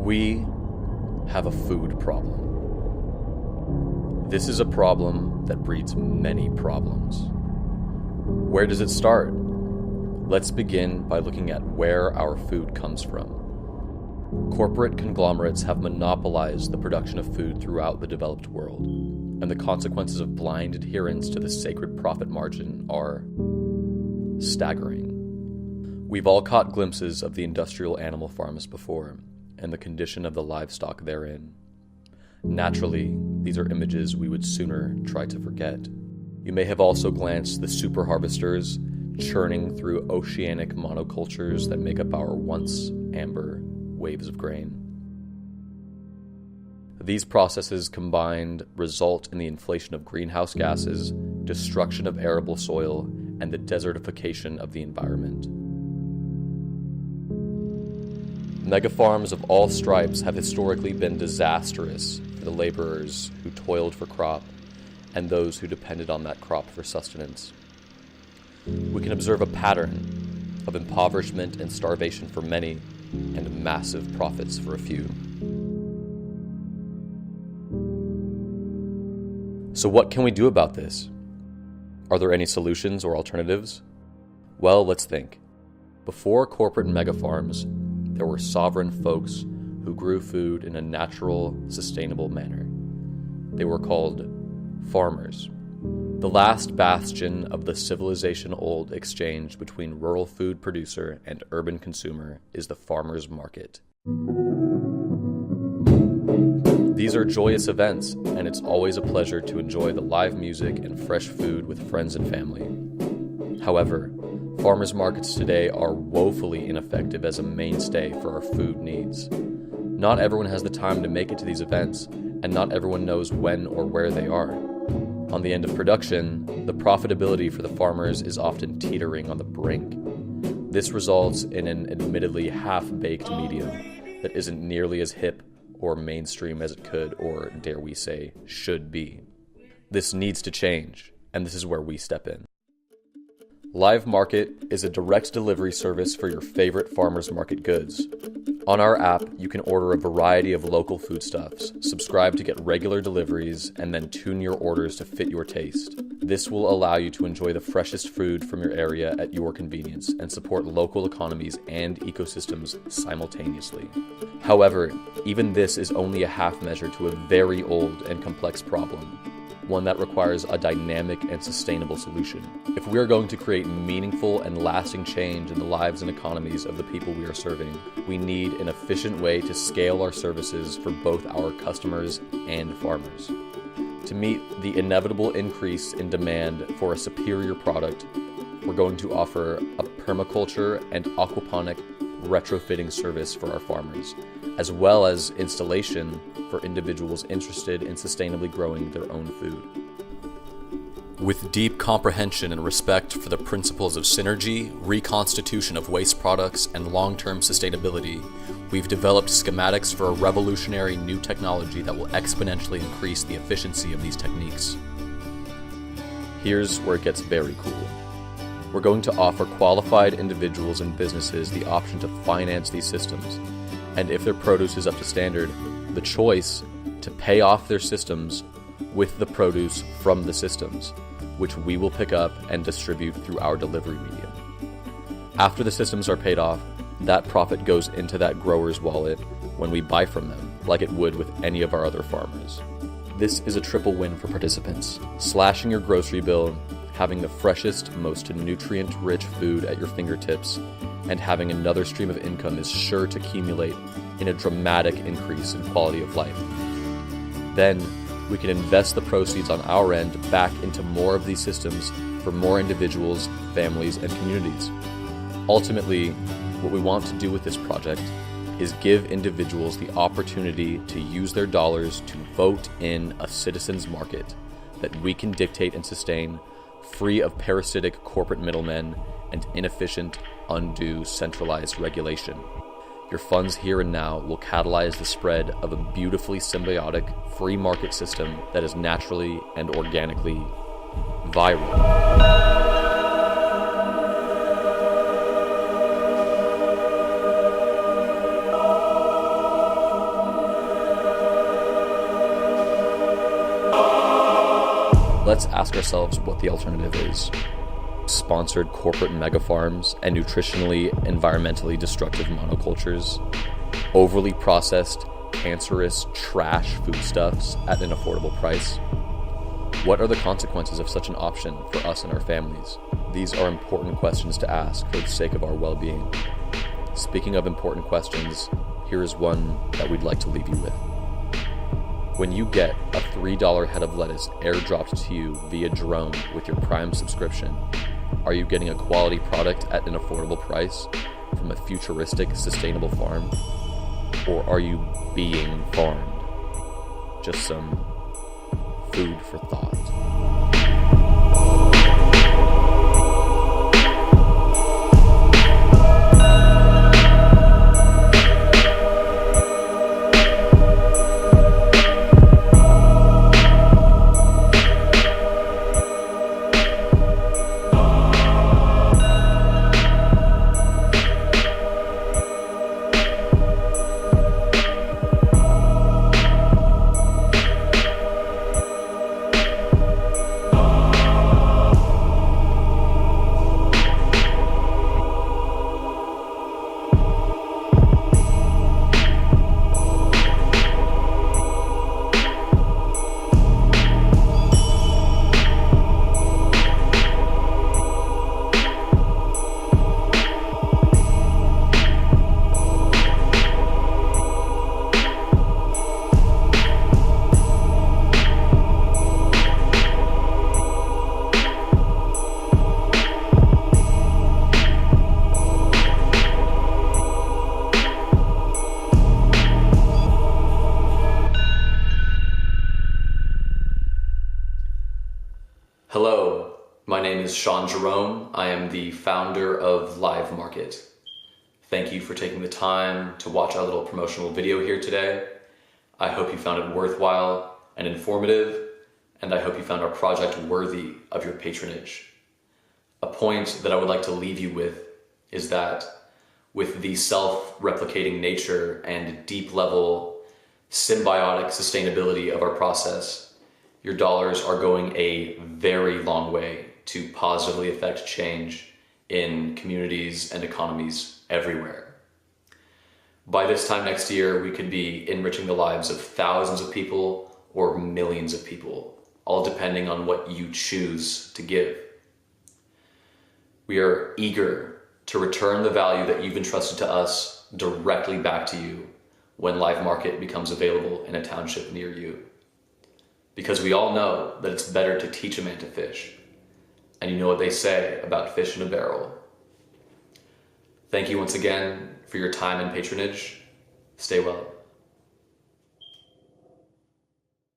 We have a food problem. This is a problem that breeds many problems. Where does it start? Let's begin by looking at where our food comes from. Corporate conglomerates have monopolized the production of food throughout the developed world, and the consequences of blind adherence to the sacred profit margin are staggering. We've all caught glimpses of the industrial animal farms before, and the condition of the livestock therein. Naturally, these are images we would sooner try to forget. You may have also glanced at the super harvesters churning through oceanic monocultures that make up our once amber waves of grain. These processes combined result in the inflation of greenhouse gases, destruction of arable soil, and the desertification of the environment. Megafarms of all stripes have historically been disastrous for the laborers who toiled for crop and those who depended on that crop for sustenance. We can observe a pattern of impoverishment and starvation for many and massive profits for a few. So what can we do about this? Are there any solutions or alternatives? Well, let's think. Before corporate megafarms, there were sovereign folks who grew food in a natural, sustainable manner. They were called farmers. The last bastion of the civilization-old exchange between rural food producer and urban consumer is the farmer's market. These are joyous events, and it's always a pleasure to enjoy the live music and fresh food with friends and family. However, farmers markets today are woefully ineffective as a mainstay for our food needs. Not everyone has the time to make it to these events, and not everyone knows when or where they are. On the end of production, the profitability for the farmers is often teetering on the brink. This results in an admittedly half-baked medium that isn't nearly as hip or mainstream as it could, or dare we say, should be. This needs to change, and this is where we step in. Livemarket is a direct delivery service for your favorite farmers market goods. On our app, you can order a variety of local foodstuffs, subscribe to get regular deliveries, and then tune your orders to fit your taste. This will allow you to enjoy the freshest food from your area at your convenience and support local economies and ecosystems simultaneously. However, even this is only a half measure to a very old and complex problem, one that requires a dynamic and sustainable solution. If we are going to create meaningful and lasting change in the lives and economies of the people we are serving, we need an efficient way to scale our services for both our customers and farmers. To meet the inevitable increase in demand for a superior product, we're going to offer a permaculture and aquaponic retrofitting service for our farmers, as well as installation for individuals interested in sustainably growing their own food. With deep comprehension and respect for the principles of synergy, reconstitution of waste products, and long-term sustainability, we've developed schematics for a revolutionary new technology that will exponentially increase the efficiency of these techniques. Here's where it gets very cool. We're going to offer qualified individuals and businesses the option to finance these systems, and if their produce is up to standard, the choice to pay off their systems with the produce from the systems, which we will pick up and distribute through our delivery medium. After the systems are paid off, that profit goes into that grower's wallet when we buy from them, like it would with any of our other farmers. This is a triple win for participants: slashing your grocery bill, having the freshest, most nutrient-rich food at your fingertips, and having another stream of income is sure to accumulate in a dramatic increase in quality of life. Then, we can invest the proceeds on our end back into more of these systems for more individuals, families, and communities. Ultimately, what we want to do with this project is give individuals the opportunity to use their dollars to vote in a citizens' market that we can dictate and sustain, free of parasitic corporate middlemen and inefficient, undue, centralized regulation. Your funds here and now will catalyze the spread of a beautifully symbiotic, free market system that is naturally and organically viral. Let's ask ourselves what the alternative is. Sponsored corporate mega farms and nutritionally, environmentally destructive monocultures, overly processed, cancerous trash foodstuffs at an affordable price. What are the consequences of such an option for us and our families? These are important questions to ask for the sake of our well-being. Speaking of important questions, here is one that we'd like to leave you with. When you get a $3 head of lettuce airdropped to you via drone with your Prime subscription, are you getting a quality product at an affordable price from a futuristic, sustainable farm? Or are you being farmed? Just some food for thought. Hello, my name is Sean Jerome. I am the founder of Livemarket. Thank you for taking the time to watch our little promotional video here today. I hope you found it worthwhile and informative, and I hope you found our project worthy of your patronage. A point that I would like to leave you with is that with the self-replicating nature and deep-level symbiotic sustainability of our process, your dollars are going a very long way to positively affect change in communities and economies everywhere. By this time next year, we could be enriching the lives of thousands of people or millions of people, all depending on what you choose to give. We are eager to return the value that you've entrusted to us directly back to you when Livemarket becomes available in a township near you. Because we all know that it's better to teach a man to fish. And you know what they say about fish in a barrel. Thank you once again for your time and patronage. Stay well.